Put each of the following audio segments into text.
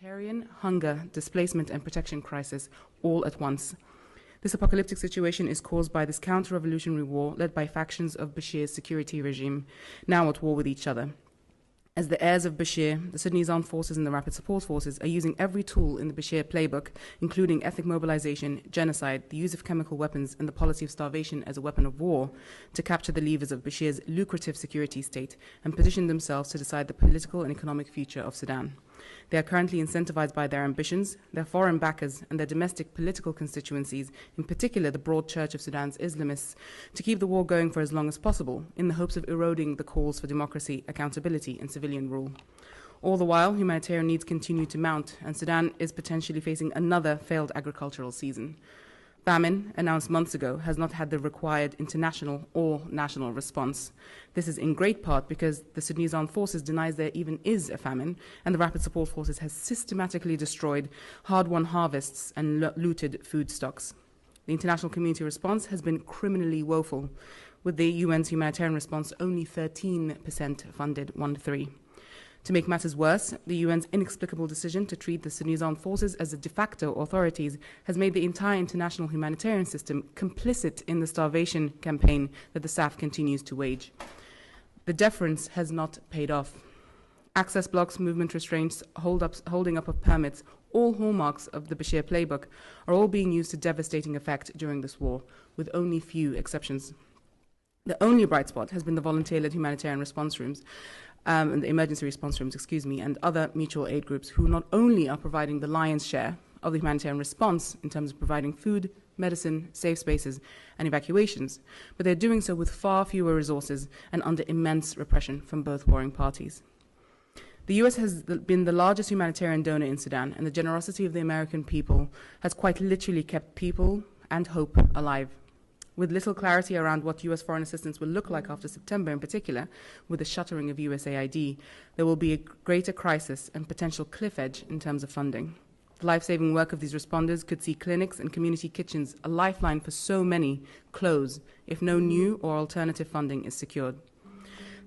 humanitarian, hunger, displacement, and protection crisis all at once. This apocalyptic situation is caused by this counter-revolutionary war led by factions of Bashir's security regime, now at war with each other. As the heirs of Bashir, the Sudanese Armed Forces and the Rapid Support Forces are using every tool in the Bashir playbook, including ethnic mobilization, genocide, the use of chemical weapons, and the policy of starvation as a weapon of war, to capture the levers of Bashir's lucrative security state and position themselves to decide the political and economic future of Sudan. They are currently incentivized by their ambitions, their foreign backers, and their domestic political constituencies, in particular the broad church of Sudan's Islamists, to keep the war going for as long as possible, in the hopes of eroding the calls for democracy, accountability, and civilian rule. All the while, humanitarian needs continue to mount, and Sudan is potentially facing another failed agricultural season. Famine, announced months ago, has not had the required international or national response. This is in great part because the Sudanese Armed Forces denies there even is a famine, and the Rapid Support Forces has systematically destroyed hard-won harvests and looted food stocks. The international community response has been criminally woeful, with the UN's humanitarian response only 13% funded, 1-3. To make matters worse, the UN's inexplicable decision to treat the Sudanese Armed Forces as the de facto authorities has made the entire international humanitarian system complicit in the starvation campaign that the SAF continues to wage. The deference has not paid off. Access blocks, movement restraints, holding up of permits, all hallmarks of the Bashir playbook, are all being used to devastating effect during this war, with only few exceptions. The only bright spot has been the volunteer-led humanitarian response rooms, and the emergency response rooms, and other mutual aid groups who not only are providing the lion's share of the humanitarian response in terms of providing food, medicine, safe spaces, and evacuations, but they're doing so with far fewer resources and under immense repression from both warring parties. The US has been the largest humanitarian donor in Sudan, and the generosity of the American people has quite literally kept people and hope alive. With little clarity around what US foreign assistance will look like after September in particular, with the shuttering of USAID, there will be a greater crisis and potential cliff edge in terms of funding. The life-saving work of these responders could see clinics and community kitchens, a lifeline for so many, close if no new or alternative funding is secured.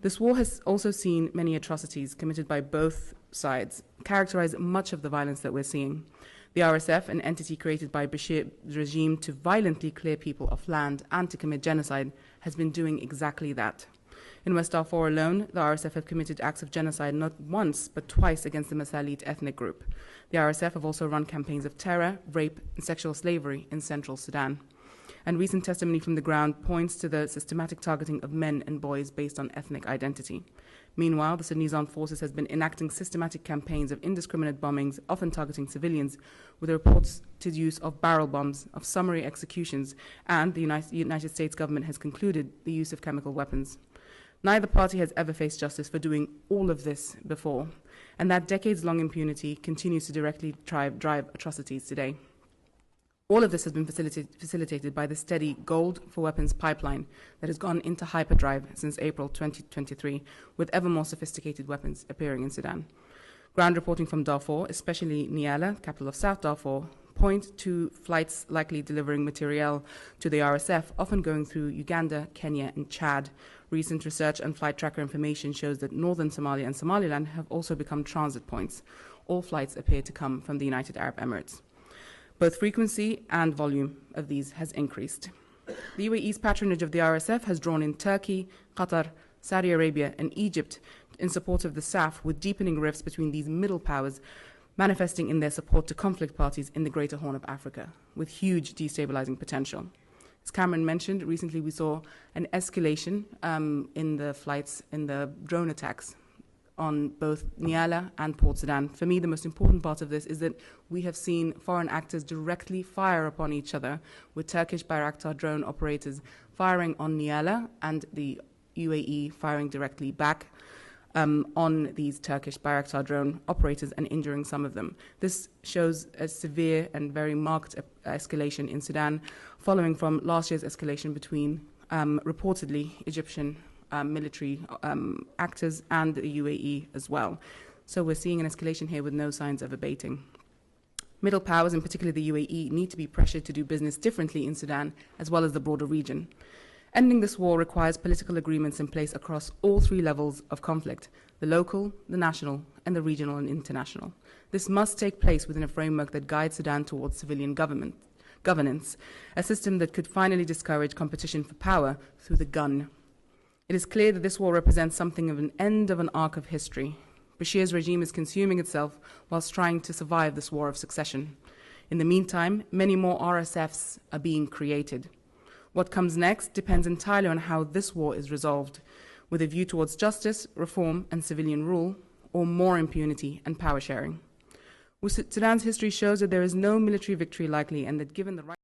This war has also seen many atrocities committed by both sides, characterize much of the violence that we're seeing. The RSF, an entity created by Bashir's regime to violently clear people of land and to commit genocide, has been doing exactly that. In West Darfur alone, the RSF have committed acts of genocide not once, but twice against the Masalit ethnic group. The RSF have also run campaigns of terror, rape, and sexual slavery in central Sudan. And recent testimony from the ground points to the systematic targeting of men and boys based on ethnic identity. Meanwhile, the Sudanese Armed Forces has been enacting systematic campaigns of indiscriminate bombings, often targeting civilians, with reports to the use of barrel bombs, of summary executions, and the United States government has concluded the use of chemical weapons. Neither party has ever faced justice for doing all of this before, and that decades-long impunity continues to directly drive atrocities today. All of this has been facilitated by the steady gold for weapons pipeline that has gone into hyperdrive since April 2023, with ever more sophisticated weapons appearing in Sudan. Ground reporting from Darfur, especially Niala, capital of South Darfur, point to flights likely delivering materiel to the RSF, often going through Uganda, Kenya, and Chad. Recent research and flight tracker information shows that northern Somalia and Somaliland have also become transit points. All flights appear to come from the United Arab Emirates. Both frequency and volume of these has increased. The UAE's patronage of the RSF has drawn in Turkey, Qatar, Saudi Arabia, and Egypt in support of the SAF, with deepening rifts between these middle powers manifesting in their support to conflict parties in the Greater Horn of Africa, with huge destabilizing potential. As Cameron mentioned, recently we saw an escalation in the flights, in the drone attacks on both Niala and Port Sudan. For me, the most important part of this is that we have seen foreign actors directly fire upon each other, with Turkish Bayraktar drone operators firing on Niala and the UAE firing directly back on these Turkish Bayraktar drone operators and injuring some of them. This shows a severe and very marked escalation in Sudan, following from last year's escalation between reportedly Egyptian military actors and the UAE as well. So we're seeing an escalation here with no signs of abating. Middle powers, in particular the UAE, need to be pressured to do business differently in Sudan, as well as the broader region. Ending this war requires political agreements in place across all three levels of conflict: the local, the national, and the regional and international. This must take place within a framework that guides Sudan towards civilian governance, a system that could finally discourage competition for power through the gun. It is clear that this war represents something of an end of an arc of history. Bashir's regime is consuming itself whilst trying to survive this war of succession. In the meantime, many more RSFs are being created. What comes next depends entirely on how this war is resolved, with a view towards justice, reform, and civilian rule, or more impunity and power sharing. Sudan's history shows that there is no military victory likely, and that given the right